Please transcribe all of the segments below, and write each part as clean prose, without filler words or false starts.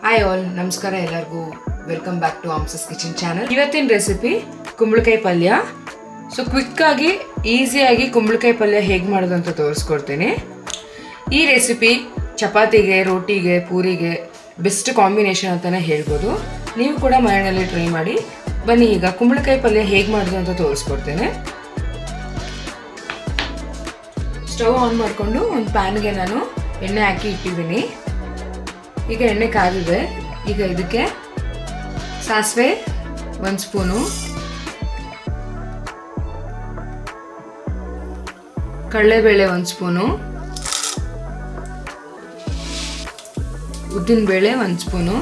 Hi all, ನಮಸ್ಕಾರ ಎಲ್ಲರಿಗೂ. Welcome back to ಆಮ್ಸಸ್ ಕಿಚನ್ ಚಾನಲ್. ಇವತ್ತಿನ ರೆಸಿಪಿ ಕುಂಬಳಕಾಯಿ ಪಲ್ಯ. ಸೊ ಕ್ವಿಕ್ಕಾಗಿ ಈಸಿಯಾಗಿ ಕುಂಬಳಕಾಯಿ ಪಲ್ಯ ಹೇಗೆ ಮಾಡೋದು ಅಂತ ತೋರಿಸ್ಕೊಡ್ತೀನಿ. ಈ ರೆಸಿಪಿ ಚಪಾತಿಗೆ, ರೋಟಿಗೆ, ಪೂರಿಗೆ ಬೆಸ್ಟ್ ಕಾಂಬಿನೇಷನ್ ಅಂತಲೇ ಹೇಳ್ಬೋದು. ನೀವು ಕೂಡ ಮನೆಯಲ್ಲಿ ಟ್ರೈ ಮಾಡಿ. ಬನ್ನಿ ಈಗ ಕುಂಬಳಕಾಯಿ ಪಲ್ಯ ಹೇಗೆ ಮಾಡೋದು ಅಂತ ತೋರಿಸ್ಕೊಡ್ತೇನೆ. ಸ್ಟವ್ ಆನ್ ಮಾಡಿಕೊಂಡು ಒಂದು ಪ್ಯಾನ್ಗೆ ನಾನು ಎಣ್ಣೆ ಹಾಕಿ ಇಟ್ಟಿದ್ದೀನಿ. ಈಗ ಎಣ್ಣೆ ಕಾದಿದೆ. ಈಗ ಇದಕ್ಕೆ ಸಾಸಿವೆ 1 ಸ್ಪೂನು, ಕಡಲೆಬೇಳೆ 1 ಸ್ಪೂನು, ಉದ್ದಿನಬೇಳೆ 1 ಸ್ಪೂನು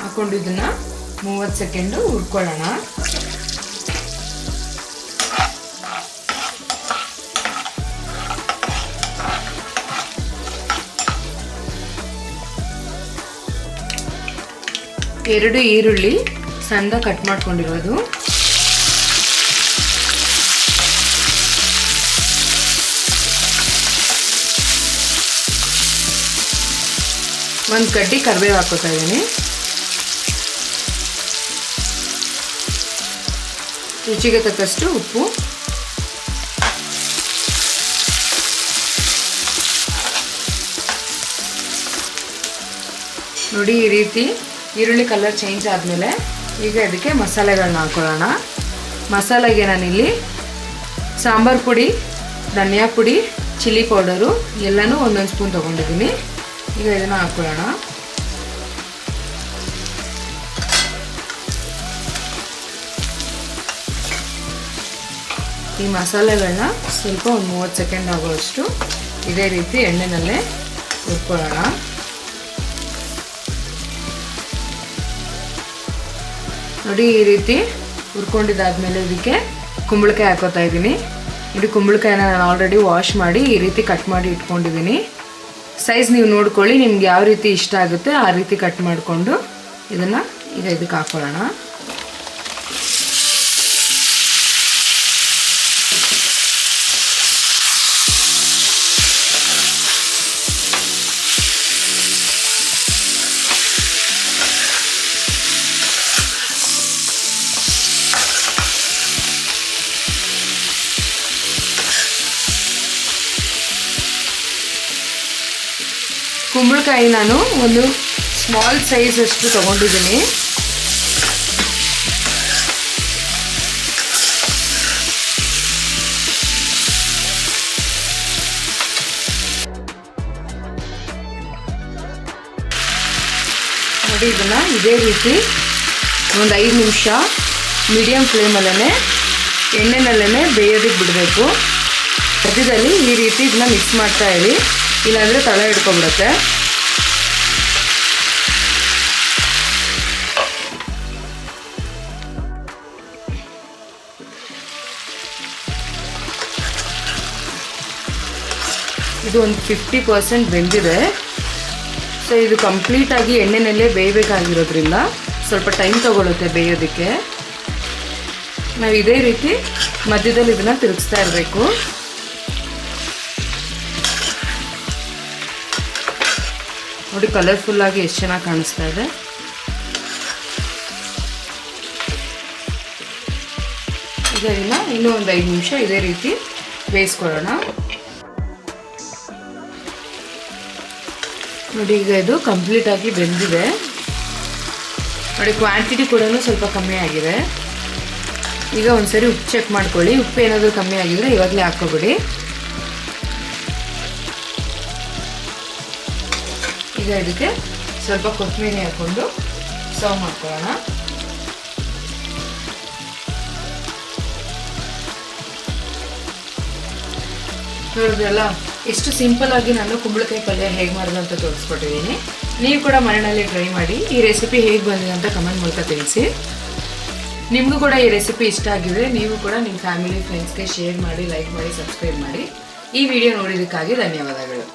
ಹಾಕೊಂಡು ಇದನ್ನ 30 ಸೆಕೆಂಡು ಹುರ್ಕೊಳ್ಳೋಣ. ಎರಡು ಈರುಳ್ಳಿ ಸಣ್ಣದಾಗಿ ಕಟ್ ಮಾಡ್ಕೊಂಡಿರೋದು, ಒಂದು ಕಡ್ಡಿ ಕರಿಬೇವು ಹಾಕೋತಾ ಇದ್ದೀನಿ. ರುಚಿಗೆ ತಕ್ಕಷ್ಟು ಉಪ್ಪು, ನೋಡಿ ಈ ರೀತಿ ಈರುಳ್ಳಿ ಕಲರ್ ಚೇಂಜ್ ಆದಮೇಲೆ ಈಗ ಇದಕ್ಕೆ ಮಸಾಲೆಗಳನ್ನ ಹಾಕೊಳ್ಳೋಣ. ಮಸಾಲೆಗೆ ನಾನಿಲ್ಲಿ ಸಾಂಬಾರು ಪುಡಿ, ಧನಿಯಾ ಪುಡಿ, ಚಿಲ್ಲಿ ಪೌಡರು ಎಲ್ಲನೂ 1 ಸ್ಪೂನ್ ತೊಗೊಂಡಿದ್ದೀನಿ. ಈಗ ಇದನ್ನು ಹಾಕೊಳ್ಳೋಣ. ಈ ಮಸಾಲೆಗಳನ್ನ ಸ್ವಲ್ಪ ಒಂದು 30 ಸೆಕೆಂಡ್ ಆಗೋಷ್ಟು ಇದೇ ರೀತಿ ಎಣ್ಣೆನಲ್ಲೇ ಹುರ್ಕೊಳ್ಳೋಣ. ನೋಡಿ ಈ ರೀತಿ ಹುರ್ಕೊಂಡಿದ್ದಾದ್ಮೇಲೆ ಇದಕ್ಕೆ ಕುಂಬಳಕಾಯಿ ಹಾಕೋತಾ ಇದ್ದೀನಿ. ನೋಡಿ ಕುಂಬಳಕಾಯಿನ ನಾನು ಆಲ್ರೆಡಿ ವಾಶ್ ಮಾಡಿ ಈ ರೀತಿ ಕಟ್ ಮಾಡಿ ಇಟ್ಕೊಂಡಿದ್ದೀನಿ. ಸೈಜ್ ನೀವು ನೋಡ್ಕೊಳ್ಳಿ, ನಿಮ್ಗೆ ಯಾವ ರೀತಿ ಇಷ್ಟ ಆಗುತ್ತೆ ಆ ರೀತಿ ಕಟ್ ಮಾಡಿಕೊಂಡು ಇದನ್ನು ಈಗ ಇದಕ್ಕೆ ಹಾಕೊಳ್ಳೋಣ. ಕುಂಬಳಕಾಯಿ ನಾನು ಒಂದು ಸ್ಮಾಲ್ ಸೈಜ್ ಅಷ್ಟು ತಗೊಂಡಿದ್ದೀನಿ. ನೋಡಿ ಇದನ್ನ ಇದೇ ರೀತಿ ಒಂದು 5 ನಿಮಿಷ ಮೀಡಿಯಂ ಫ್ಲೇಮಲ್ಲೇ ಎಣ್ಣೆನಲ್ಲೇ ಬೇಯೋದಕ್ಕೆ ಬಿಡಬೇಕು. ಮಧ್ಯದಲ್ಲಿ ಈ ರೀತಿ ಇದನ್ನ ಮಿಕ್ಸ್ ಮಾಡ್ತಾ ಇರಿ, ಇಲ್ಲಾಂದರೆ ತಳ ಹಿಡ್ಕೊಂಡ್ಬಿಡುತ್ತೆ. ಇದು ಒಂದು 50% ಬೆಂದಿದೆ. ಸೊ ಇದು ಕಂಪ್ಲೀಟಾಗಿ ಎಣ್ಣೆನಲ್ಲೇ ಬೇಯಬೇಕಾಗಿರೋದ್ರಿಂದ ಸ್ವಲ್ಪ ಟೈಮ್ ತಗೊಳುತ್ತೆ ಬೇಯೋದಕ್ಕೆ. ನಾವು ಇದೇ ರೀತಿ ಮಧ್ಯದಲ್ಲಿ ಇದನ್ನು ತಿರುಗಿಸ್ತಾ ಇರಬೇಕು. ನೋಡಿ ಕಲರ್ಫುಲ್ಲಾಗಿ ಎಷ್ಟು ಚೆನ್ನಾಗಿ ಕಾಣಿಸ್ತಾ ಇದೆ. ಈಗ ಇದನ್ನ ಇನ್ನೂ ಒಂದು 5 ನಿಮಿಷ ಇದೇ ರೀತಿ ಬೇಯಿಸ್ಕೊಳ್ಳೋಣ. ನೋಡಿ ಈಗ ಇದು ಕಂಪ್ಲೀಟಾಗಿ ಬೆಂದಿದೆ. ನೋಡಿ ಕ್ವಾಂಟಿಟಿ ಕೂಡ ಸ್ವಲ್ಪ ಕಮ್ಮಿ ಆಗಿದೆ. ಈಗ ಒಂದ್ಸರಿ ಉಪ್ಪು ಚೆಕ್ ಮಾಡ್ಕೊಳ್ಳಿ. ಉಪ್ಪು ಏನಾದರೂ ಕಮ್ಮಿ ಆಗಿದ್ರೆ ಇವಾಗಲೇ ಹಾಕ್ಕೊಬಿಡಿ. ಈಗ ಇದಕ್ಕೆ ಸ್ವಲ್ಪ ಕೊತ್ತಂಬರಿ ಹಾಕೊಂಡು ಸರ್ವ್ ಮಾಡ್ಕೊಳ್ಳೋಣ. ನೋಡಿದ್ರಲ್ಲ, ಎಷ್ಟು ಸಿಂಪಲ್ ಆಗಿ ನಾನು ಕುಂಬಳಕಾಯಿ ಪಲ್ಯ ಹೇಗೆ ಮಾಡೋದು ಅಂತ ತೋರಿಸ್ಕೊಟ್ಟಿದ್ದೀನಿ. ನೀವು ಕೂಡ ಮನೆಯಲ್ಲಿ ಟ್ರೈ ಮಾಡಿ. ಈ ರೆಸಿಪಿ ಹೇಗೆ ಬಂದಿದೆ ಅಂತ ಕಮೆಂಟ್ ಮೂಲಕ ತಿಳಿಸಿ. ನಿಮಗೂ ಕೂಡ ಈ ರೆಸಿಪಿ ಇಷ್ಟ ಆಗಿದ್ರೆ ನೀವು ಕೂಡ ನಿಮ್ಮ ಫ್ಯಾಮಿಲಿ ಫ್ರೆಂಡ್ಸ್ಗೆ ಶೇರ್ ಮಾಡಿ, ಲೈಕ್ ಮಾಡಿ, ಸಬ್ಸ್ಕ್ರೈಬ್ ಮಾಡಿ. ಈ ವಿಡಿಯೋ ನೋಡಿದ್ದಕ್ಕಾಗಿ ಧನ್ಯವಾದಗಳು.